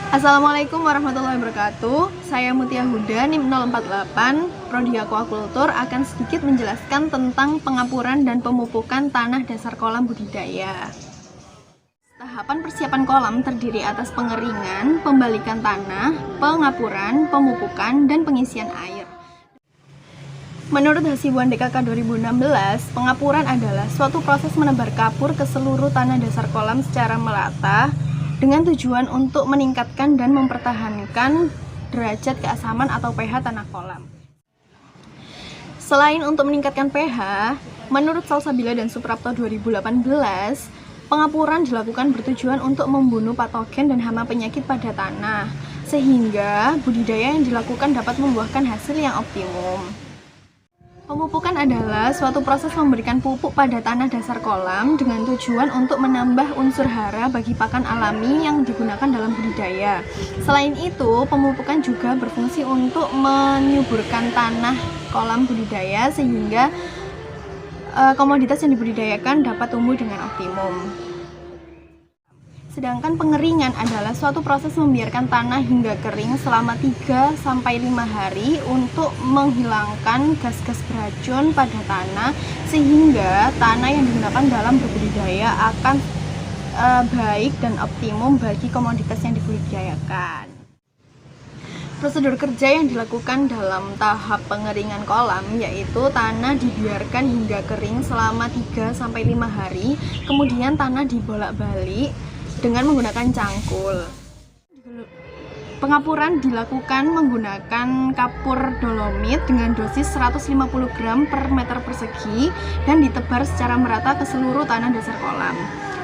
Assalamualaikum warahmatullahi wabarakatuh. Saya Mutia Huda, NIM 048, Prodi Aquakultur akan sedikit menjelaskan tentang pengapuran dan pemupukan tanah dasar kolam budidaya. Tahapan persiapan kolam terdiri atas pengeringan, pembalikan tanah, pengapuran, pemupukan, dan pengisian air. Menurut Hasibuan DKK 2016, pengapuran adalah suatu proses menebar kapur ke seluruh tanah dasar kolam secara merata dengan tujuan untuk meningkatkan dan mempertahankan derajat keasaman atau pH tanah kolam. Selain untuk meningkatkan pH, menurut Salsabila dan Suprapto 2018, pengapuran dilakukan bertujuan untuk membunuh patogen dan hama penyakit pada tanah, sehingga budidaya yang dilakukan dapat membuahkan hasil yang optimum. Pemupukan adalah suatu proses memberikan pupuk pada tanah dasar kolam dengan tujuan untuk menambah unsur hara bagi pakan alami yang digunakan dalam budidaya. Selain itu, pemupukan juga berfungsi untuk menyuburkan tanah kolam budidaya sehingga komoditas yang dibudidayakan dapat tumbuh dengan optimum. Sedangkan pengeringan adalah suatu proses membiarkan tanah hingga kering selama 3-5 hari untuk menghilangkan gas-gas beracun pada tanah sehingga tanah yang digunakan dalam berbudidaya akan baik dan optimum bagi komoditas yang dibudidayakan. Prosedur kerja yang dilakukan dalam tahap pengeringan kolam yaitu tanah dibiarkan hingga kering selama 3-5 hari, kemudian tanah dibolak-balik dengan menggunakan cangkul. Pengapuran dilakukan menggunakan kapur dolomit dengan dosis 150 gram per meter persegi dan ditebar secara merata ke seluruh tanah dasar kolam.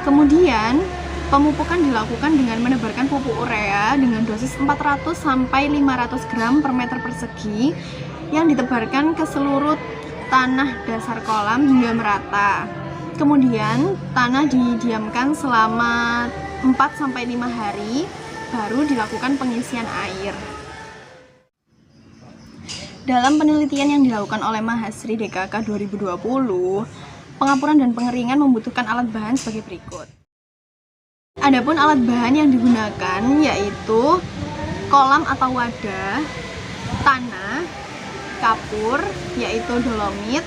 Kemudian, pemupukan dilakukan dengan menebarkan pupuk urea dengan dosis 400 sampai 500 gram per meter persegi yang ditebarkan ke seluruh tanah dasar kolam hingga merata. Kemudian, tanah didiamkan selama 4-5 hari, baru dilakukan pengisian air. Dalam penelitian yang dilakukan oleh Mahasri DKK 2020, pengapuran dan pengeringan membutuhkan alat bahan sebagai berikut. Adapun alat bahan yang digunakan yaitu kolam atau wadah, tanah, kapur, yaitu dolomit,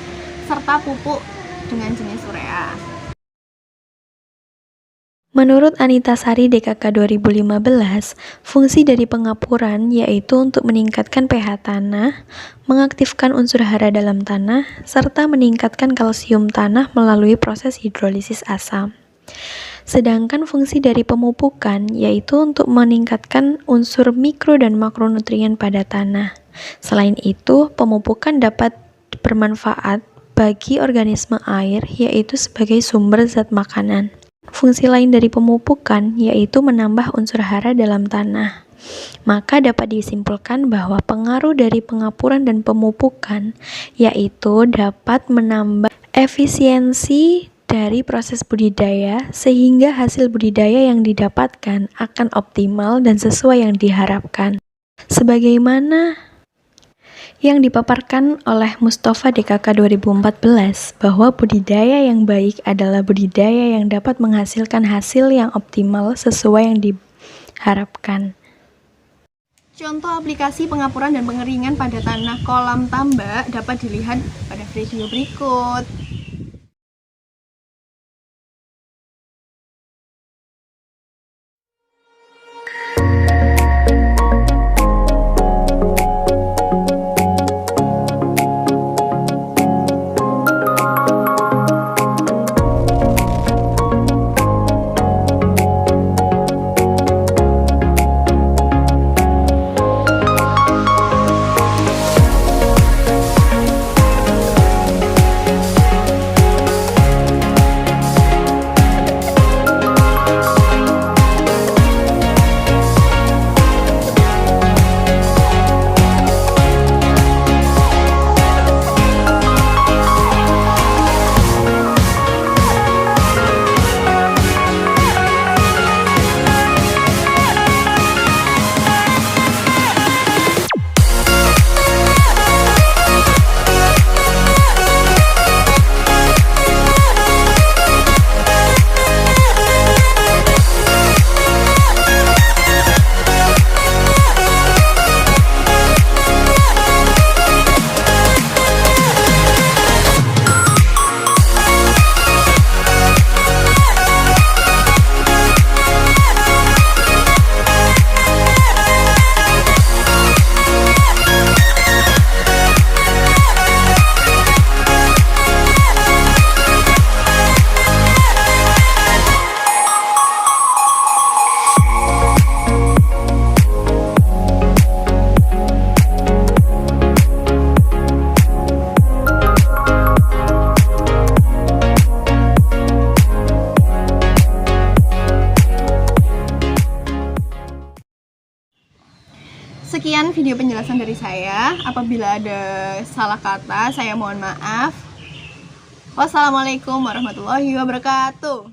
serta pupuk dengan jenis urea. Menurut Anita Sari DKK 2015, fungsi dari pengapuran yaitu untuk meningkatkan pH tanah, mengaktifkan unsur hara dalam tanah, serta meningkatkan kalsium tanah melalui proses hidrolisis asam. Sedangkan fungsi dari pemupukan yaitu untuk meningkatkan unsur mikro dan makronutrien pada tanah. Selain itu, pemupukan dapat bermanfaat bagi organisme air yaitu sebagai sumber zat makanan. Fungsi lain dari pemupukan yaitu menambah unsur hara dalam tanah. Maka dapat disimpulkan bahwa pengaruh dari pengapuran dan pemupukan yaitu dapat menambah efisiensi dari proses budidaya sehingga hasil budidaya yang didapatkan akan optimal dan sesuai yang diharapkan. Sebagaimana yang dipaparkan oleh Mustafa DKK 2014 bahwa budidaya yang baik adalah budidaya yang dapat menghasilkan hasil yang optimal sesuai yang diharapkan. Contoh aplikasi pengapuran dan pengeringan pada tanah kolam tambak dapat dilihat pada video berikut. Sekian video penjelasan dari saya. Apabila ada salah kata, saya mohon maaf. Wassalamualaikum warahmatullahi wabarakatuh.